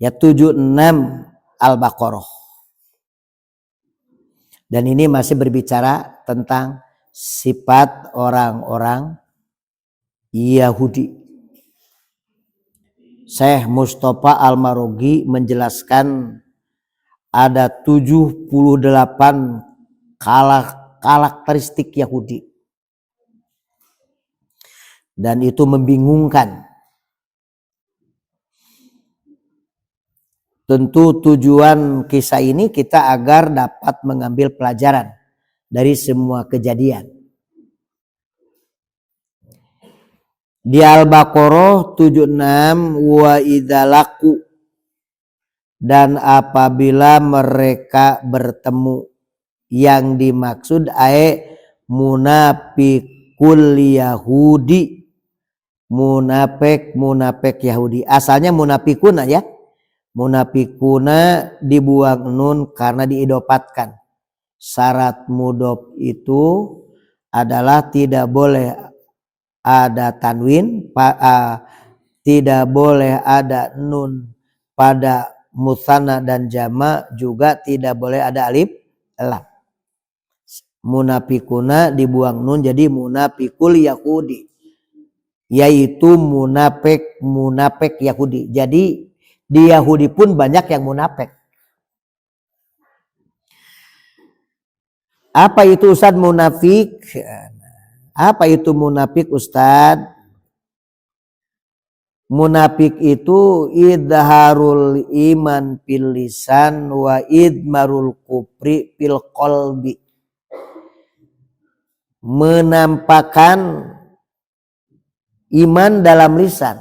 Ya 76 Al-Baqarah. Dan ini masih berbicara tentang sifat orang-orang Yahudi. Syekh Mustafa Al-Marogi menjelaskan ada 78 karakteristik Yahudi. Dan itu membingungkan. Tentu tujuan kisah ini kita agar dapat mengambil pelajaran dari semua kejadian. Di Al-Baqarah 76 wa idzalaku, dan apabila mereka bertemu, yang dimaksud munafikul Yahudi, munafik Yahudi. Asalnya munafikuna ya. Munafikuna dibuang nun karena diidopatkan. Syarat mudhof itu adalah tidak boleh ada tanwin, tidak boleh ada nun pada musanna dan jama, juga tidak boleh ada alif lam. Munafikuna dibuang nun jadi munafikul Yahudi, yaitu munafik Yahudi. Jadi di Yahudi pun banyak yang munafik. Apa itu Ustaz munafik? Apa itu munafik Ustaz? Munafik itu idharul iman fil lisan wa idmarul kufri fil qalbi. Menampakkan iman dalam lisan.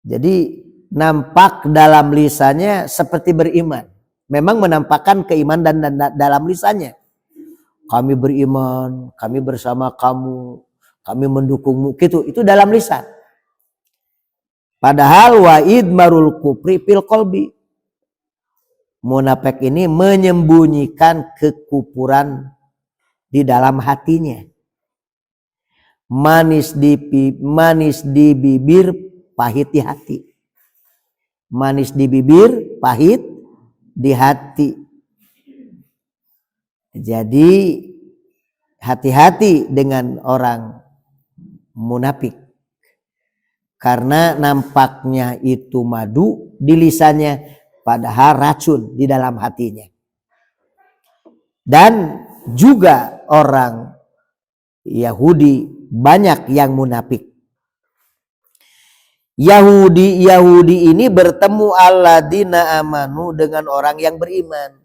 Jadi nampak dalam lisannya seperti beriman. Memang menampakkan keimanan dan dalam lisannya. Kami beriman, kami bersama kamu, kami mendukungmu, gitu. Itu dalam lisan. Padahal wa idmarul kufri fil qalbi. Munafik ini menyembunyikan kekufuran di dalam hatinya. Manis di bibir, pahit di hati. Manis di bibir, pahit di hati. Jadi hati-hati dengan orang munafik. Karena nampaknya itu madu di lisannya, padahal racun di dalam hatinya. Dan juga orang Yahudi banyak yang munafik. Yahudi ini bertemu alladzina amanu dengan orang yang beriman.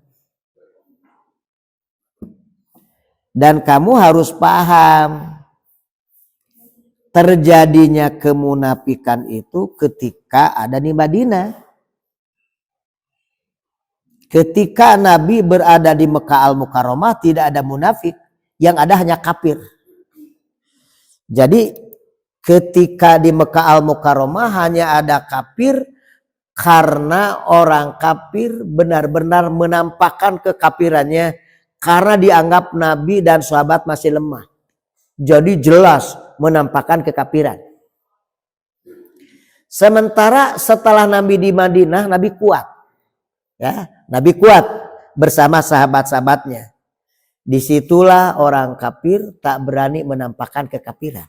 Dan kamu harus paham, terjadinya kemunafikan itu ketika ada di Madinah. Ketika Nabi berada di Mekah Al-Mukarramah tidak ada munafik, yang ada hanya kafir. Jadi ketika di Mekah Al-Mukarramah hanya ada kafir karena orang kafir benar-benar menampakkan kekafirannya karena dianggap Nabi dan sahabat masih lemah. Jadi jelas menampakkan kekafiran. Sementara setelah Nabi di Madinah, Nabi kuat. Ya, Nabi kuat bersama sahabat-sahabatnya. Disitulah orang kafir tak berani menampakkan kekafiran.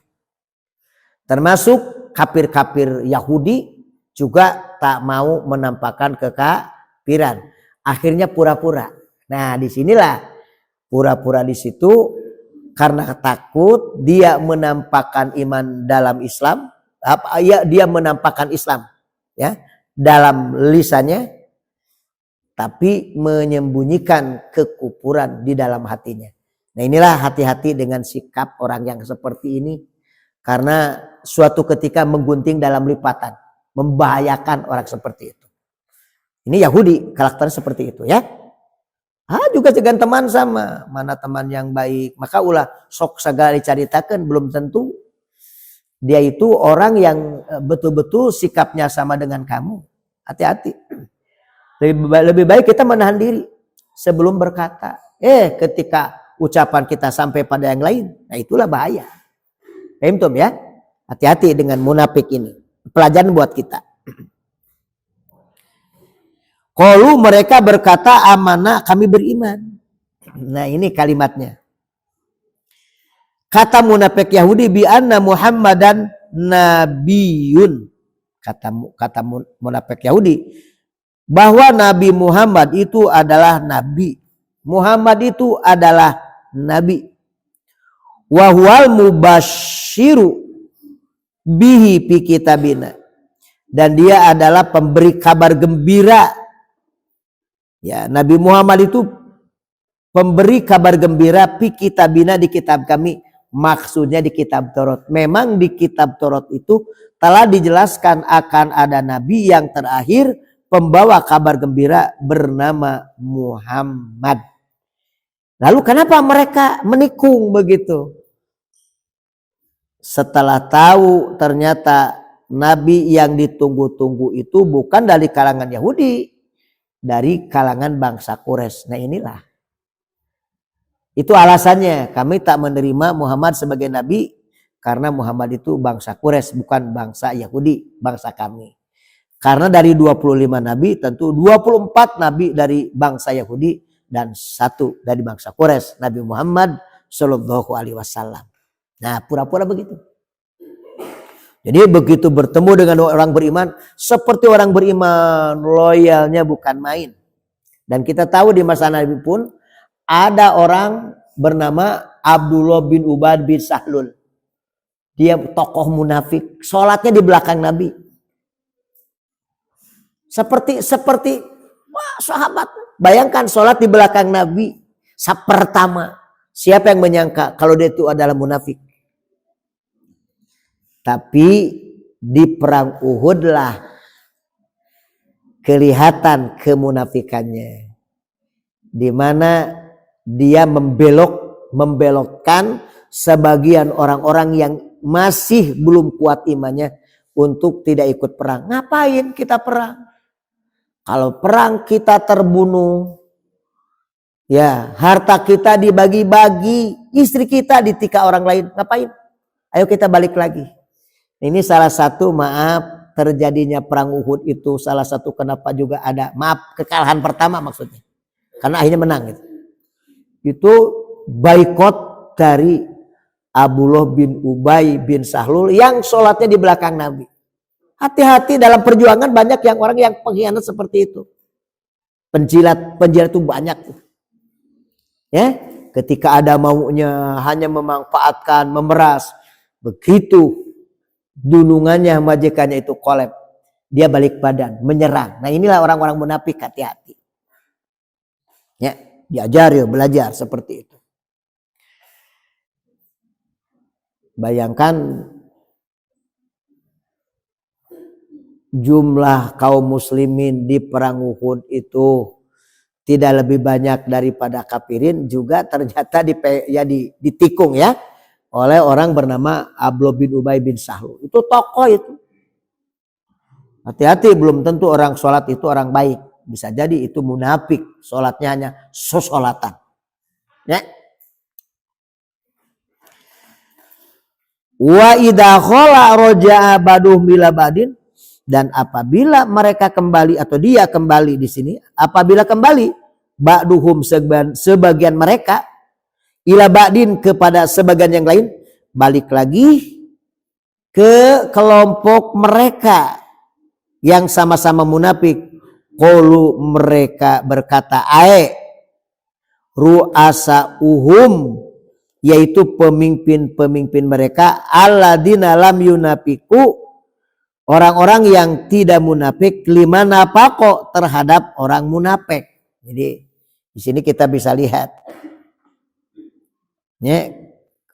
Termasuk kafir-kafir Yahudi juga tak mau menampakkan kekafiran. Akhirnya pura-pura. Nah, disinilah pura-pura di situ karena takut dia menampakkan iman dalam Islam, dia menampakkan Islam ya dalam lisannya, tapi menyembunyikan kekufuran di dalam hatinya. Nah, inilah hati-hati dengan sikap orang yang seperti ini. Karena suatu ketika menggunting dalam lipatan. Membahayakan orang seperti itu. Ini Yahudi karakternya seperti itu ya. Juga dengan teman sama. Mana teman yang baik. Maka ulah sok segala dicaritakan. Belum tentu dia itu orang yang betul-betul sikapnya sama dengan kamu. Hati-hati. Lebih baik kita menahan diri sebelum berkata. Ketika ucapan kita sampai pada yang lain, nah itulah bahaya. Paham ya? Hati-hati dengan munafik ini. Pelajaran buat kita. Qalu mereka berkata amanah kami beriman. Nah ini kalimatnya. Kata munafik Yahudi bi anna Muhammadan nabiyun. Kata munafik Yahudi bahwa Nabi Muhammad itu adalah nabi. Muhammad itu adalah nabi. Wa huwal mubasyiru bihi fi kitabina. Dan dia adalah pemberi kabar gembira. Ya, Nabi Muhammad itu pemberi kabar gembira fi kitabina di kitab kami, maksudnya di kitab Taurat. Memang di kitab Taurat itu telah dijelaskan akan ada nabi yang terakhir pembawa kabar gembira bernama Muhammad. Lalu kenapa mereka menikung begitu? Setelah tahu ternyata nabi yang ditunggu-tunggu itu bukan dari kalangan Yahudi, dari kalangan bangsa Quraisy. Nah inilah. Itu alasannya kami tak menerima Muhammad sebagai nabi karena Muhammad itu bangsa Quraisy bukan bangsa Yahudi, bangsa kami. Karena dari 25 nabi tentu 24 nabi dari bangsa Yahudi dan 1 dari bangsa Quraisy, Nabi Muhammad Shallallahu alaihi wasallam. Nah, pura-pura begitu. Jadi begitu bertemu dengan orang beriman, seperti orang beriman, loyalnya bukan main. Dan kita tahu di masa Nabi pun ada orang bernama Abdullah bin Ubay bin Sahlul. Dia tokoh munafik, sholatnya di belakang Nabi. Seperti wah, sahabat. Bayangkan sholat di belakang Nabi. Pertama, siapa yang menyangka kalau dia itu adalah munafik? Tapi di perang Uhud lah kelihatan kemunafikannya. Di mana dia membelokkan sebagian orang-orang yang masih belum kuat imannya untuk tidak ikut perang. Ngapain kita perang? Kalau perang kita terbunuh. Ya, harta kita dibagi-bagi, istri kita ditika orang lain. Ngapain? Ayo kita balik lagi. Ini salah satu terjadinya perang Uhud itu salah satu kenapa juga ada kekalahan pertama maksudnya. Karena akhirnya menang gitu. Itu boikot dari Abdullah bin Ubay bin Sahlul yang sholatnya di belakang Nabi. Hati-hati dalam perjuangan banyak yang orang yang pengkhianat seperti itu. Penjilat itu banyak. Ya, ketika ada maunya hanya memanfaatkan, memeras. Begitu dunungannya majikannya itu kolab, dia balik badan, menyerang. Nah inilah orang-orang munafik, hati-hati. Ya, diajar ya, belajar seperti itu. Bayangkan jumlah kaum muslimin di perang Uhud itu tidak lebih banyak daripada kafirin, juga ternyata ditikung ya oleh orang bernama Abdullah bin Ubay bin Sahlul. Itu tokoh itu. Hati-hati, belum tentu orang sholat itu orang baik. Bisa jadi itu munafik. Sholatnya hanya sosolatan. Ya. Wa idha khola roja'a baduh bila badin. Dan apabila mereka kembali atau dia kembali di sini. Apabila kembali ba'duhum sebagian mereka. Ila ba'din kepada sebagian yang lain, balik lagi ke kelompok mereka yang sama-sama munafik. Qalu mereka berkata ru'asa yaitu pemimpin-pemimpin mereka alladzina lam yunafiku, orang-orang yang tidak munafik, lima nafaqo terhadap orang munafik. Jadi di sini kita bisa lihat ya,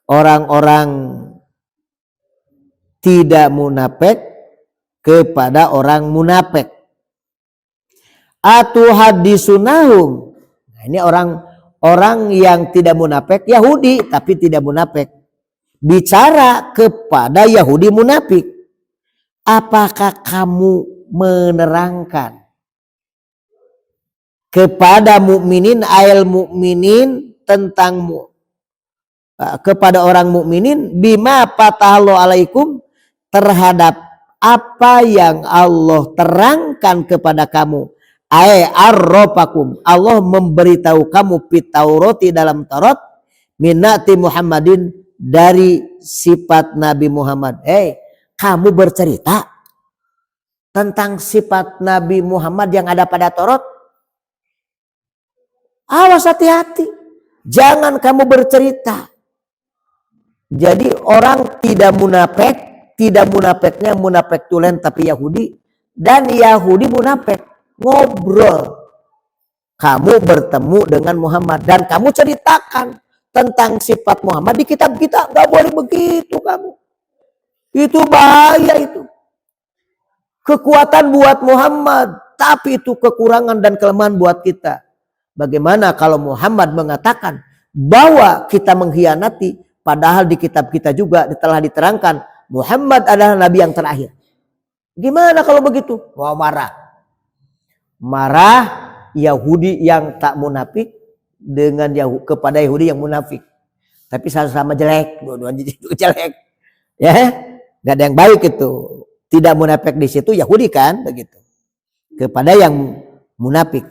orang-orang tidak munafik kepada orang munafik. Atuhadisunahum. Nah, ini orang yang tidak munafik, Yahudi tapi tidak munafik, bicara kepada Yahudi munafik. Apakah kamu menerangkan kepada mukminin tentang kepada orang mukminin bima fatahallahu alaikum, terhadap apa yang Allah terangkan kepada kamu, arrofakum, Allah memberitahu kamu fit Taurati dalam Taurat minati Muhammadin dari sifat Nabi Muhammad. Kamu bercerita tentang sifat Nabi Muhammad yang ada pada Taurat. Awas, hati-hati, jangan kamu bercerita. Jadi orang tidak munafik, tidak munafiknya munafik tulen tapi Yahudi, dan Yahudi munafik ngobrol. Kamu bertemu dengan Muhammad dan kamu ceritakan tentang sifat Muhammad di kitab kita. Gak boleh begitu kamu. Itu bahaya itu. Kekuatan buat Muhammad, tapi itu kekurangan dan kelemahan buat kita. Bagaimana kalau Muhammad mengatakan bahwa kita mengkhianati, padahal di kitab kita juga telah diterangkan Muhammad adalah nabi yang terakhir. Gimana kalau begitu? Wah, marah. Marah Yahudi yang tak munafik dengan kepada Yahudi yang munafik. Tapi sama-sama jelek, dua-duanya jelek. Ya, nggak ada yang baik itu. Tidak munafik di situ Yahudi kan begitu. Kepada yang munafik.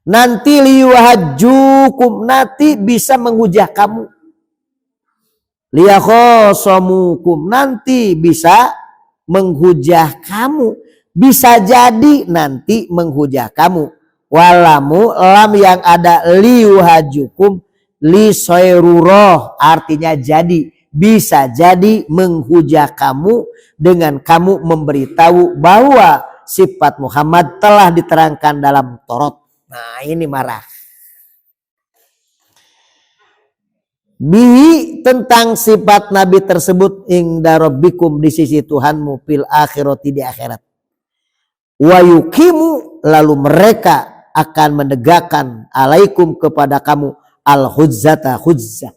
Nanti liwahjukum, nanti bisa menghujah kamu. Liyakhosomukum, nanti bisa menghujah kamu. Bisa jadi nanti menghujah kamu. Walamu lam yang ada liwahjukum li soiruroh, artinya jadi. Bisa jadi menghujah kamu dengan kamu memberitahu bahwa sifat Muhammad telah diterangkan dalam Taurat. Nah, ini marah. Bihi, tentang sifat Nabi tersebut, inda rabbikum, di sisi Tuhanmu, fil akhirati, di akhirat. Wa yukimu, lalu mereka akan menegakkan alaikum, kepada kamu, al-huzzata, huzzah.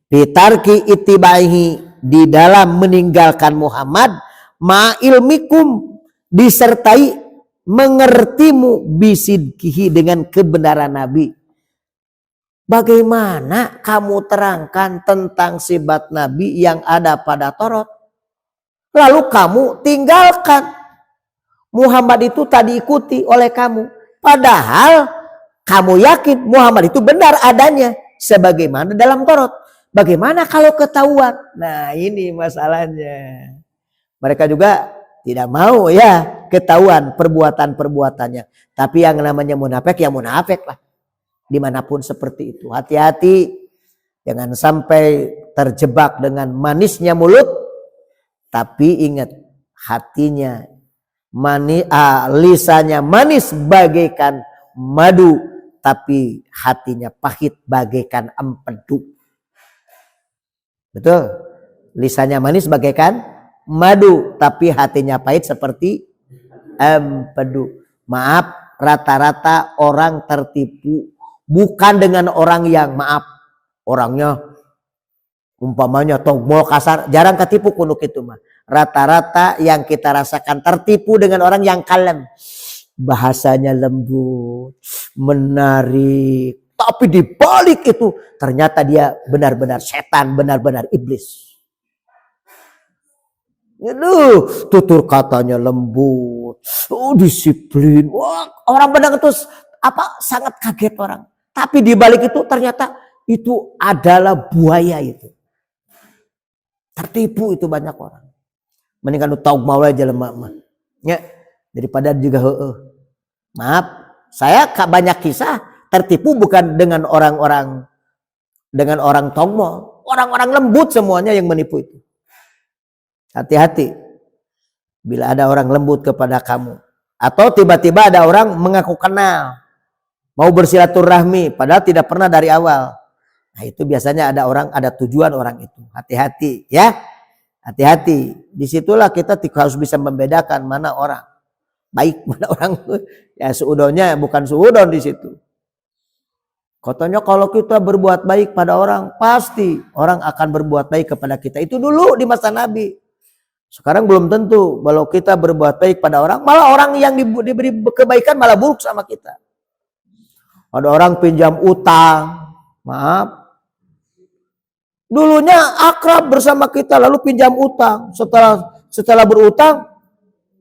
Bitarki itibaihi, di dalam meninggalkan Muhammad, ma'ilmikum, disertai mengertimu bisidkihi, dengan kebenaran Nabi. Bagaimana kamu terangkan tentang sifat Nabi yang ada pada Taurat, lalu kamu tinggalkan Muhammad itu tadi ikuti oleh kamu, padahal kamu yakin Muhammad itu benar adanya sebagaimana dalam Taurat. Bagaimana kalau ketahuan? Nah, ini masalahnya. Mereka juga tidak mau ya ketahuan perbuatan-perbuatannya. Tapi yang namanya munafik ya munafik lah. Dimanapun seperti itu. Hati-hati. Jangan sampai terjebak dengan manisnya mulut. Tapi ingat, hatinya manis, lisannya manis bagaikan madu. Tapi hatinya pahit bagaikan empedu. Betul. Lisannya manis bagaikan madu, tapi hatinya pahit seperti empedu. Maaf, rata-rata orang tertipu bukan dengan orang yang maaf, orangnya umpamanya togmol kasar, jarang ketipu kuno itu mah. Rata-rata yang kita rasakan tertipu dengan orang yang kalem, bahasanya lembut, menarik, tapi di balik itu ternyata dia benar-benar setan, benar-benar iblis. Tutur katanya lembut, disiplin. Wah, orang benar itu sangat kaget orang. Tapi di balik itu ternyata itu adalah buaya itu. Tertipu itu banyak orang. Mendingan lu tahu mau aja lemah. Ya, daripada juga Maaf, saya banyak kisah tertipu bukan dengan orang-orang tongmol, orang-orang lembut semuanya yang menipu itu. Hati-hati bila ada orang lembut kepada kamu, atau tiba-tiba ada orang mengaku kenal, mau bersilaturahmi padahal tidak pernah dari awal. Nah, itu biasanya ada tujuan orang itu. Hati-hati ya, hati-hati. Disitulah kita harus bisa membedakan mana orang baik, mana orang ya suudonnya bukan suudon di situ. Katanya kalau kita berbuat baik pada orang, pasti orang akan berbuat baik kepada kita. Itu dulu di masa Nabi. Sekarang belum tentu. Kalau kita berbuat baik pada orang, malah orang yang diberi kebaikan malah buruk sama kita. Ada orang pinjam utang, maaf. Dulunya akrab bersama kita, lalu pinjam utang. Setelah berutang,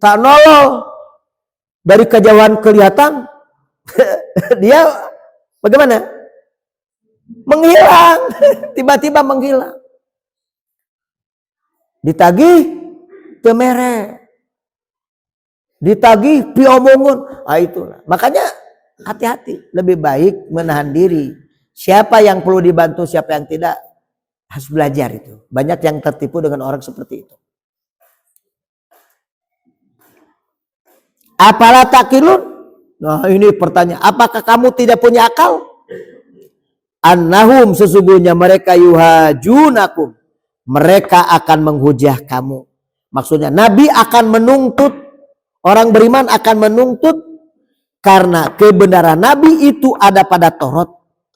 tak nolol. dari kejauhan kelihatan dia bagaimana? Menghilang. Tiba-tiba menghilang. Ditagih temere. Ditagih piomongun. Itulah. Makanya hati-hati. Lebih baik menahan diri. Siapa yang perlu dibantu, siapa yang tidak. Harus belajar itu. Banyak yang tertipu dengan orang seperti itu. Apalah takilun? Nah ini pertanyaan. Apakah kamu tidak punya akal? Annahum sesungguhnya mereka yuhajunakum. Mereka akan menghujah kamu. Maksudnya Nabi akan menuntut. Orang beriman akan menuntut. Karena kebenaran Nabi itu ada pada Taurat.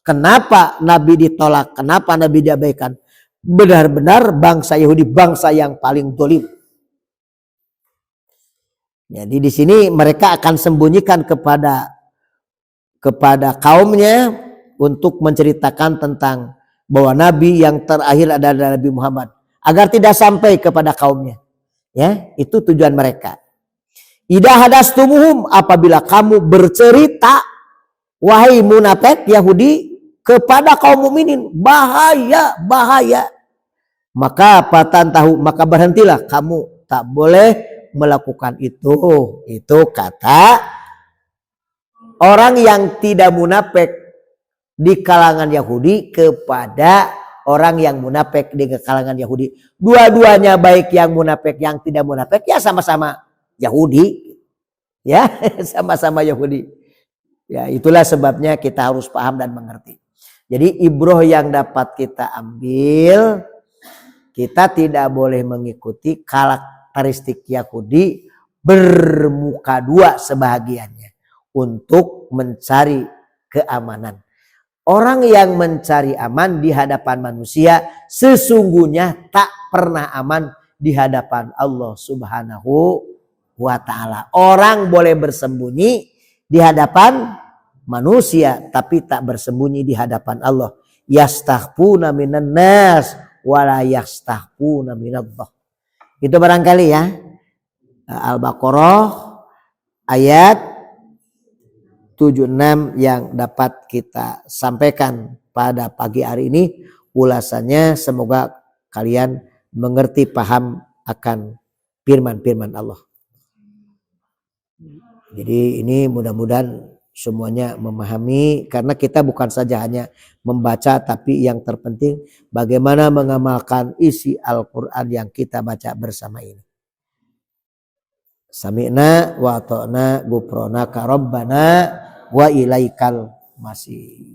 Kenapa Nabi ditolak? Kenapa Nabi diabaikan? Benar-benar bangsa Yahudi bangsa yang paling dolim. Jadi di sini mereka akan sembunyikan kepada kaumnya untuk menceritakan tentang bahwa Nabi yang terakhir adalah Nabi Muhammad agar tidak sampai kepada kaumnya. Ya, itu tujuan mereka. Idza hadastumuhum, apabila kamu bercerita wahai munafik Yahudi kepada kaum mukminin, bahaya. Maka patan tahu, maka berhentilah kamu, tak boleh melakukan itu. Itu kata orang yang tidak munafik di kalangan Yahudi kepada orang yang munafik di kalangan Yahudi. Dua-duanya baik yang munafik yang tidak munafik ya sama-sama Yahudi. Ya, sama-sama Yahudi. Ya, itulah sebabnya kita harus paham dan mengerti. Jadi ibroh yang dapat kita ambil, kita tidak boleh mengikuti karakteristik Yahudi bermuka dua sebahagiannya untuk mencari keamanan. Orang yang mencari aman di hadapan manusia sesungguhnya tak pernah aman di hadapan Allah Subhanahu wa ta'ala. Orang boleh bersembunyi di hadapan manusia tapi tak bersembunyi di hadapan Allah. Yastahfuna minan nas wala yastahfuna minallah. Itu barangkali ya. Al-Baqarah ayat 76 yang dapat kita sampaikan pada pagi hari ini. Ulasannya semoga kalian mengerti, paham akan firman-firman Allah. Jadi ini mudah-mudahan semuanya memahami, karena kita bukan saja hanya membaca, tapi yang terpenting bagaimana mengamalkan isi Al-Quran yang kita baca bersama ini. Sami'na wa ata'na ghufranaka rabbana wa ilaikal masih.